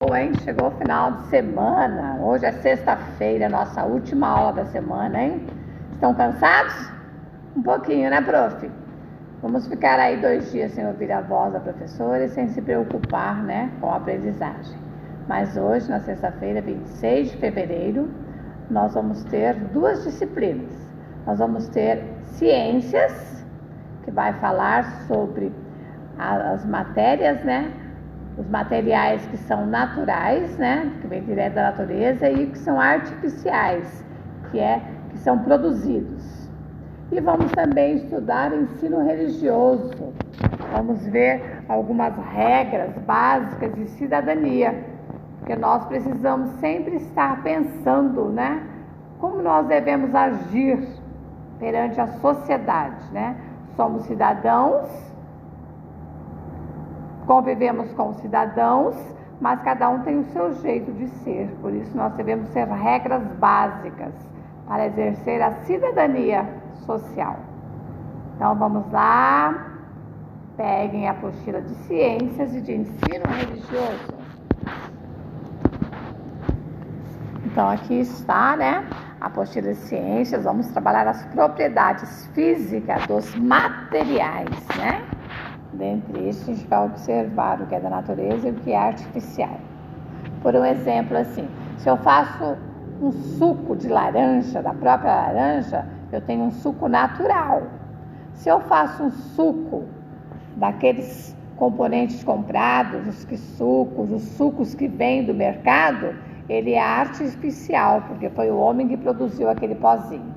Hein? Chegou o final de semana, hoje é sexta-feira, nossa última aula da semana, hein? Estão cansados? Um pouquinho, né, prof? Vamos ficar aí 2 dias sem ouvir a voz da professora e sem se preocupar, né, com a aprendizagem. Mas hoje, na sexta-feira, 26 de fevereiro, nós vamos ter 2 disciplinas. Nós vamos ter ciências, que vai falar sobre as matérias, né? Os materiais que são naturais, né, que vem direto da natureza, e que são artificiais, que são produzidos. E vamos também estudar ensino religioso. Vamos ver algumas regras básicas de cidadania, porque nós precisamos sempre estar pensando, né, como nós devemos agir perante a sociedade, né? Somos cidadãos, convivemos com cidadãos, mas cada um tem o seu jeito de ser. Por isso nós devemos ter regras básicas para exercer a cidadania social. Então vamos lá, peguem a apostila de ciências e de ensino religioso. Então aqui está, né, a apostila de ciências. Vamos trabalhar as propriedades físicas dos materiais, né? Dentre isso, a gente vai observar o que é da natureza e o que é artificial. Por um exemplo, assim, se eu faço um suco de laranja, da própria laranja, eu tenho um suco natural. Se eu faço um suco daqueles componentes comprados, os sucos que vêm do mercado, ele é artificial, porque foi o homem que produziu aquele pozinho,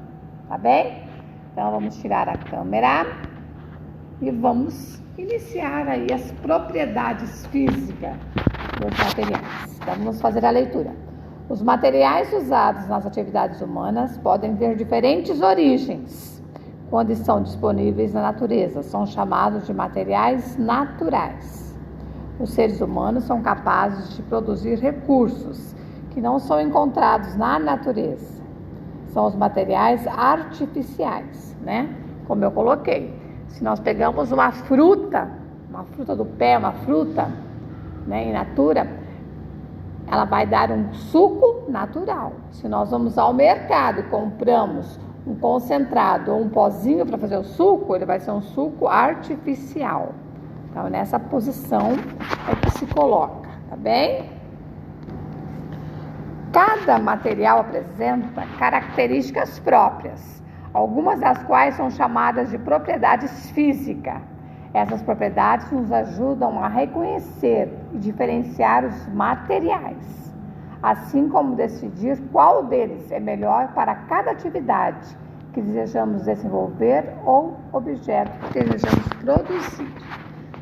tá bem? Então, vamos tirar a câmera e vamos iniciar aí as propriedades físicas dos materiais. Então, vamos fazer a leitura. Os materiais usados nas atividades humanas podem ter diferentes origens quando estão disponíveis na natureza. São chamados de materiais naturais. Os seres humanos são capazes de produzir recursos que não são encontrados na natureza. São os materiais artificiais, né? Como eu coloquei. Se nós pegamos uma fruta do pé, uma fruta, né, in natura, ela vai dar um suco natural. Se nós vamos ao mercado e compramos um concentrado ou um pozinho para fazer o suco, ele vai ser um suco artificial. Então, nessa posição é que se coloca, tá bem? Cada material apresenta características próprias, algumas das quais são chamadas de propriedades físicas. Essas propriedades nos ajudam a reconhecer e diferenciar os materiais, assim como decidir qual deles é melhor para cada atividade que desejamos desenvolver ou objeto que desejamos produzir.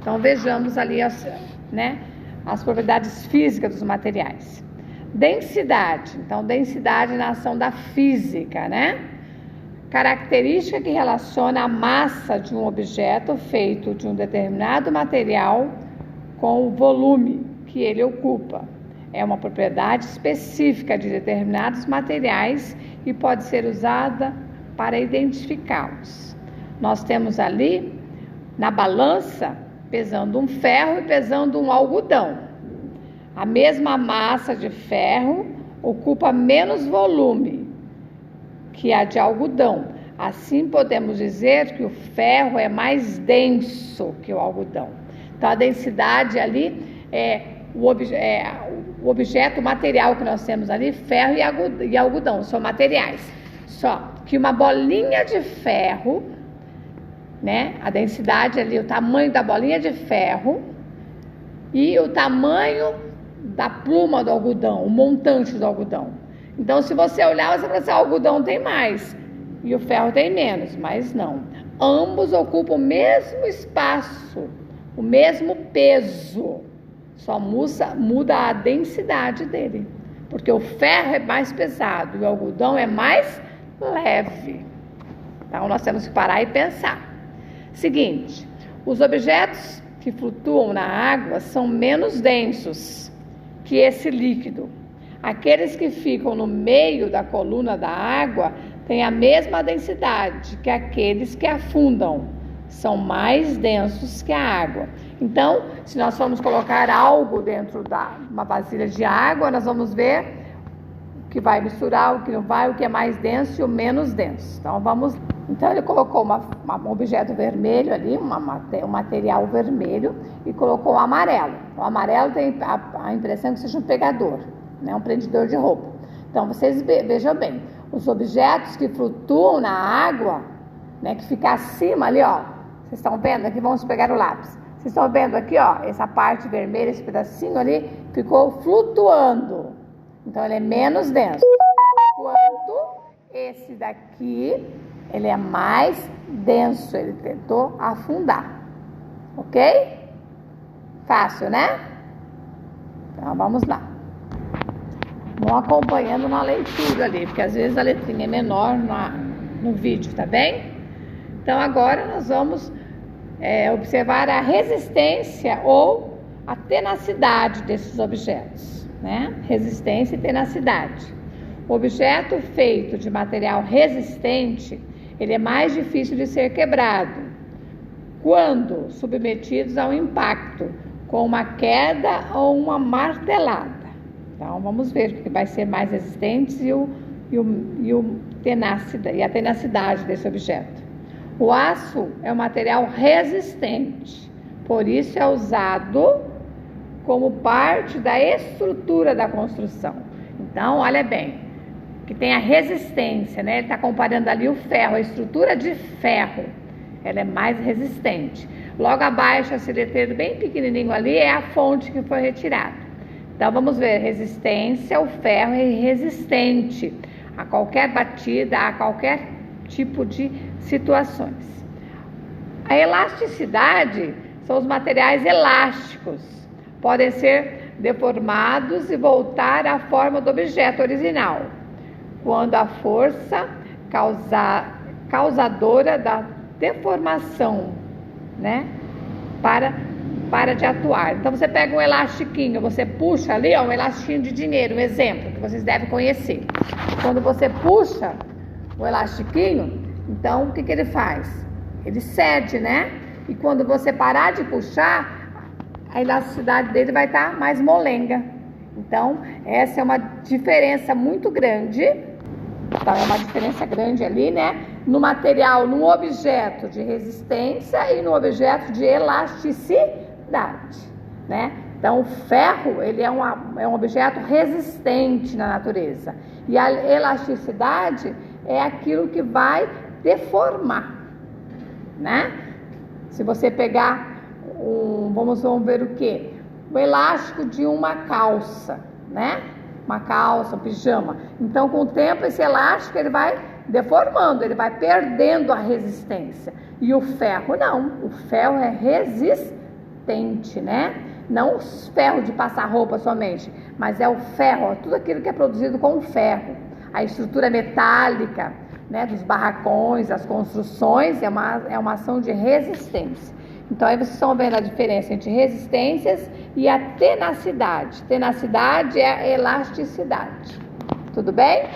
Então, vejamos ali as propriedades físicas dos materiais. Densidade. Então, densidade na ação da física, né? Característica que relaciona a massa de um objeto feito de um determinado material com o volume que ele ocupa. É uma propriedade específica de determinados materiais e pode ser usada para identificá-los. Nós temos ali, na balança, pesando um ferro e pesando um algodão. A mesma massa de ferro ocupa menos volume que a de algodão. Assim, podemos dizer que o ferro é mais denso que o algodão. Então, a densidade ali é o objeto material que nós temos ali, ferro e algodão, são materiais. Só que uma bolinha de ferro, né, a densidade ali, o tamanho da bolinha de ferro e o tamanho da pluma do algodão, o montante do algodão. Então, se você olhar, você vai pensar, o algodão tem mais e o ferro tem menos, mas não. Ambos ocupam o mesmo espaço, o mesmo peso, só muda a densidade dele, porque o ferro é mais pesado e o algodão é mais leve. Então, nós temos que parar e pensar. Seguinte, os objetos que flutuam na água são menos densos que esse líquido. Aqueles que ficam no meio da coluna da água têm a mesma densidade que aqueles que afundam. São mais densos que a água. Então, se nós formos colocar algo dentro de uma vasilha de água, nós vamos ver o que vai misturar, o que não vai, o que é mais denso e o menos denso. Então ele colocou um objeto vermelho ali, um material vermelho, e colocou o amarelo. O amarelo tem a impressão que seja um pegador, né? Um prendedor de roupa. Então vocês vejam bem, os objetos que flutuam na água, né, que fica acima ali, ó. Vocês estão vendo? Aqui vamos pegar o lápis. Vocês estão vendo aqui, ó, essa parte vermelha, esse pedacinho ali, ficou flutuando. Então ele é menos denso. Enquanto esse daqui, ele é mais denso, ele tentou afundar. Ok? Fácil, né? Então vamos lá. Vão acompanhando na leitura ali, porque às vezes a letrinha é menor no vídeo, tá bem? Então agora nós vamos observar a resistência ou a tenacidade desses objetos, né? Resistência e tenacidade. O objeto feito de material resistente, ele é mais difícil de ser quebrado quando submetidos a um impacto, com uma queda ou uma martelada. Então vamos ver o que vai ser mais resistente e a tenacidade desse objeto. O aço é um material resistente, por isso é usado como parte da estrutura da construção. Então, olha bem, que tem a resistência, né? Ele está comparando ali o ferro, a estrutura de ferro, ela é mais resistente. Logo abaixo, esse letreiro bem pequenininho ali, é a fonte que foi retirada. Então, vamos ver, resistência, o ferro é resistente a qualquer batida, a qualquer tipo de situações. A elasticidade são os materiais elásticos, podem ser deformados e voltar à forma do objeto original, quando a força causadora da deformação, né, para de atuar. Então você pega um elastiquinho, você puxa ali, ó, um elastiquinho de dinheiro, um exemplo que vocês devem conhecer. Quando você puxa o elastiquinho, então o que ele faz? Ele cede, né? E quando você parar de puxar, a elasticidade dele vai estar mais molenga. Então, essa é uma diferença muito grande. Então, é uma diferença grande ali, né? No material, no objeto de resistência e no objeto de elasticidade, né? Então, o ferro, ele é um objeto resistente na natureza. E a elasticidade é aquilo que vai deformar, né? Se você pegar vamos ver o quê? O elástico de uma calça, né? Uma calça, um pijama. Então, com o tempo, esse elástico ele vai deformando, ele vai perdendo a resistência. E o ferro não, o ferro é resistente, né? Não o ferro de passar roupa somente, mas é o ferro, tudo aquilo que é produzido com ferro. A estrutura metálica, né, dos barracões, as construções, é uma ação de resistência. Então, aí vocês estão vendo a diferença entre resistências e a tenacidade. Tenacidade é a elasticidade. Tudo bem?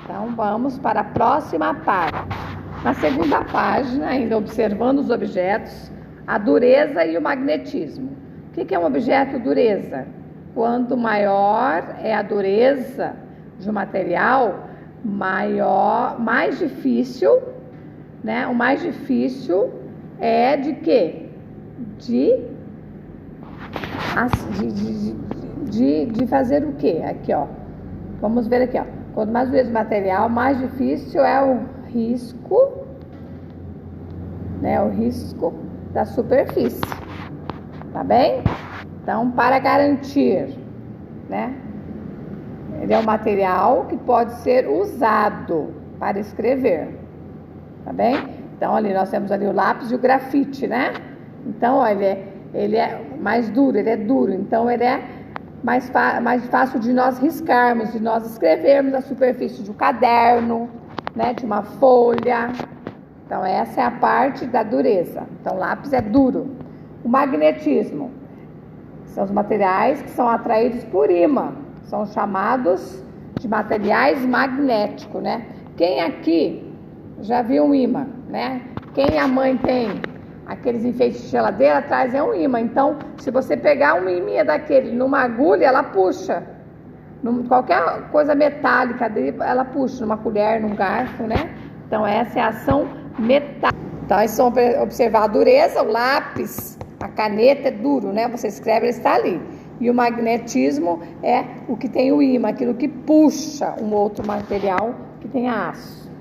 Então, vamos para a próxima página. Na segunda página, ainda observando os objetos, a dureza e o magnetismo. O que é um objeto dureza? Quanto maior é a dureza de um material, mais difícil, né? O mais difícil é de quê? De fazer o quê? Aqui, ó. Vamos ver aqui, ó. Quanto mais dureza o material, mais difícil é o risco, né? O risco da superfície. Tá bem? Então, para garantir, né? Ele é um material que pode ser usado para escrever, tá bem? Então, ali nós temos ali o lápis e o grafite, né? Então, ó, ele é mais duro, ele é duro. Então, ele é mais fácil de nós riscarmos, de nós escrevermos a superfície de um caderno, né? De uma folha. Então, essa é a parte da dureza. Então, o lápis é duro. O magnetismo são os materiais que são atraídos por ímã. São chamados de materiais magnéticos, né? Quem aqui já viu um ímã, né? Quem a mãe tem aqueles enfeites de geladeira, atrás é um ímã. Então, se você pegar uma imã daquele numa agulha, ela puxa. Qualquer coisa metálica dele, ela puxa, numa colher, num garfo, né? Então, essa é a ação metálica. Então, aí são observar a dureza, o lápis, a caneta é duro, né? Você escreve, ele está ali. E o magnetismo é o que tem o ímã, aquilo que puxa um outro material que tem aço.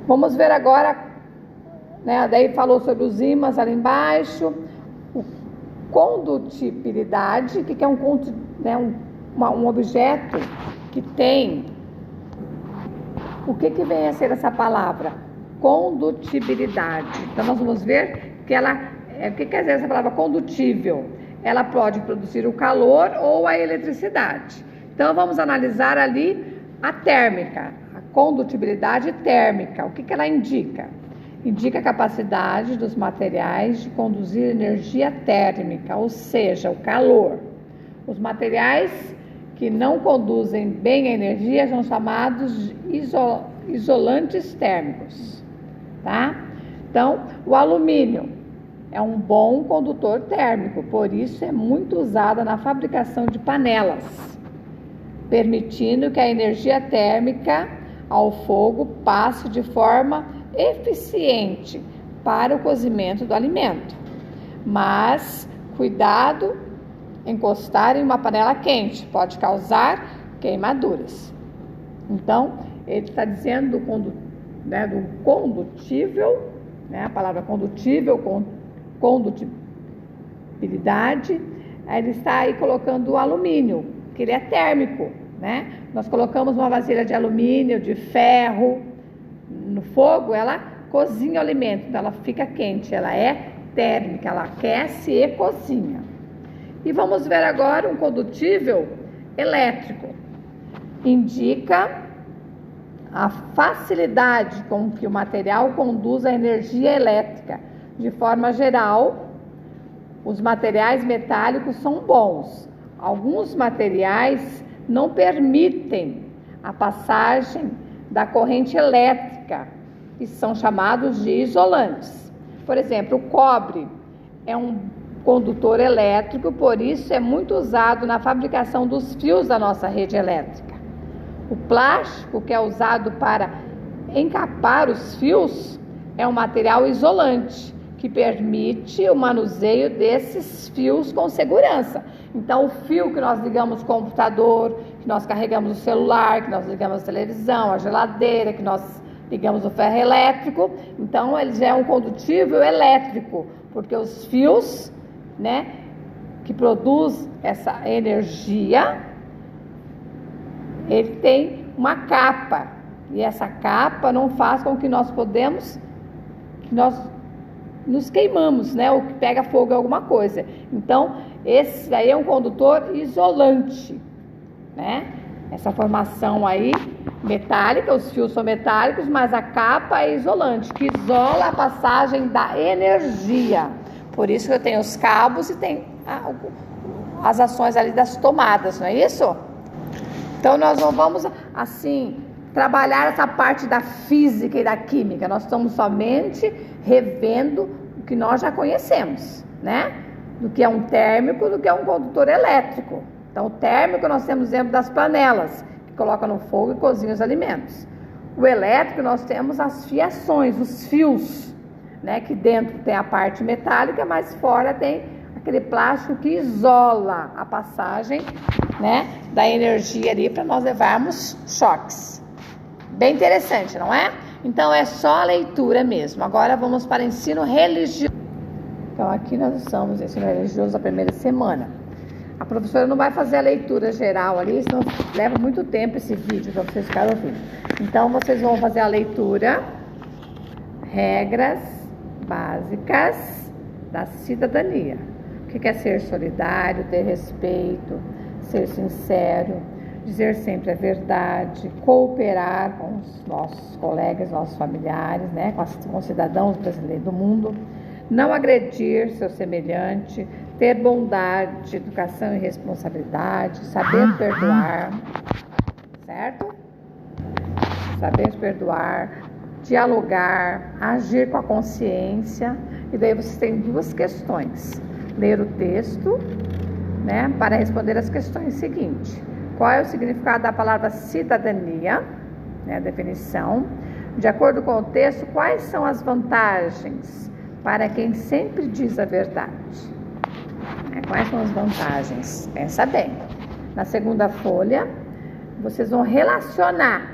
Vamos ver agora, né? Daí falou sobre os ímãs ali embaixo. O condutibilidade, que é um objeto que tem... O que vem a ser essa palavra? Condutibilidade. Então, nós vamos ver que o que quer dizer essa palavra condutível? Ela pode produzir o calor ou a eletricidade. Então, vamos analisar ali a térmica, a condutibilidade térmica. O que ela indica? Indica a capacidade dos materiais de conduzir energia térmica, ou seja, o calor. Os materiais que não conduzem bem a energia são chamados isolantes térmicos, tá? Então, o alumínio é um bom condutor térmico, por isso é muito usado na fabricação de panelas, permitindo que a energia térmica ao fogo passe de forma eficiente para o cozimento do alimento. Mas, cuidado, encostar em uma panela quente pode causar queimaduras. Então, ele está dizendo do condutível, né? A palavra condutível, condutibilidade, ele está aí colocando o alumínio, que ele é térmico, né? Nós colocamos uma vasilha de alumínio, de ferro, no fogo, ela cozinha o alimento, então ela fica quente, ela é térmica, ela aquece e cozinha. E vamos ver agora um condutível elétrico. Indica a facilidade com que o material conduz a energia elétrica. De forma geral, os materiais metálicos são bons. Alguns materiais não permitem a passagem da corrente elétrica, que são chamados de isolantes. Por exemplo, o cobre é um condutor elétrico, por isso é muito usado na fabricação dos fios da nossa rede elétrica. O plástico, que é usado para encapar os fios, é um material isolante, que permite o manuseio desses fios com segurança. Então, o fio que nós ligamos o computador, que nós carregamos o celular, que nós ligamos a televisão, a geladeira, que nós ligamos o ferro elétrico, então ele já é um condutível elétrico, porque os fios, né, que produz essa energia, ele tem uma capa, e essa capa não faz com que nós nos queimamos, né, ou que pega fogo em alguma coisa. Então, esse aí é um condutor isolante, né? Essa formação aí metálica, os fios são metálicos, mas a capa é isolante, que isola a passagem da energia. Por isso que eu tenho os cabos e tem as ações ali das tomadas, não é isso? Então, nós não vamos, assim, trabalhar essa parte da física e da química. Nós estamos somente revendo o que nós já conhecemos, né? Do que é um térmico, do que é um condutor elétrico. Então, o térmico nós temos exemplo das panelas, que coloca no fogo e cozinha os alimentos. O elétrico nós temos as fiações, os fios, né? Que dentro tem a parte metálica, mas fora tem aquele plástico que isola a passagem, né, da energia ali para nós levarmos choques. Bem interessante, não é? Então é só a leitura mesmo. Agora vamos para ensino religioso. Então aqui nós estamos no ensino religioso da primeira semana. A professora não vai fazer a leitura geral ali, senão leva muito tempo esse vídeo para vocês ficarem ouvindo. Então vocês vão fazer a leitura, regras básicas da cidadania. O que é ser solidário, ter respeito, ser sincero, dizer sempre a verdade, cooperar com os nossos colegas, nossos familiares, né, com os cidadãos brasileiros do mundo, não agredir seu semelhante, ter bondade, educação e responsabilidade, saber perdoar, certo? Saber perdoar, dialogar, agir com a consciência E daí vocês têm duas questões. Ler o texto, né, para responder as questões seguintes. Qual é o significado da palavra cidadania? Né, a definição. De acordo com o texto, quais são as vantagens para quem sempre diz a verdade? Quais são as vantagens? Pensa bem. Na segunda folha, vocês vão relacionar.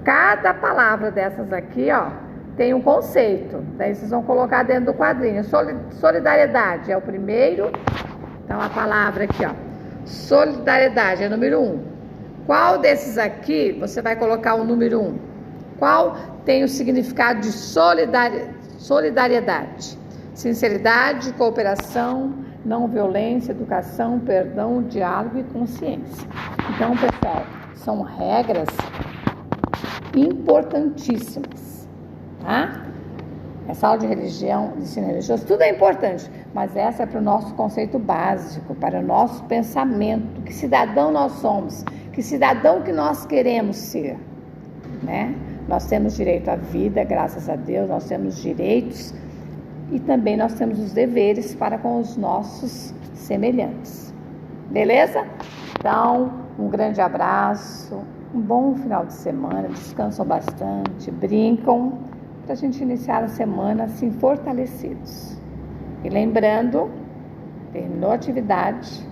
Cada palavra dessas aqui, ó, tem um conceito. Daí vocês vão colocar dentro do quadrinho. Solidariedade é o primeiro. Então, a palavra aqui, ó. Solidariedade é o número 1. Qual desses aqui você vai colocar o número 1? Qual tem o significado de solidariedade? Sinceridade, cooperação, não violência, educação, perdão, diálogo e consciência. Então, pessoal, são regras importantíssimas, tá? Essa aula de religião, de ensino religioso, tudo é importante, mas essa é para o nosso conceito básico, para o nosso pensamento, que cidadão nós somos, que cidadão que nós queremos ser, né? Nós temos direito à vida, graças a Deus, nós temos direitos e também nós temos os deveres para com os nossos semelhantes. Beleza? Então, um grande abraço, um bom final de semana, descansam bastante, brincam, para a gente iniciar a semana assim fortalecidos. E lembrando, terminou a atividade,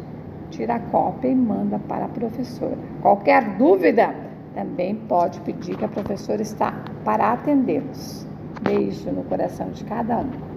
tira a cópia e manda para a professora. Qualquer dúvida, também pode pedir que a professora está para atendê-los. Beijo no coração de cada um.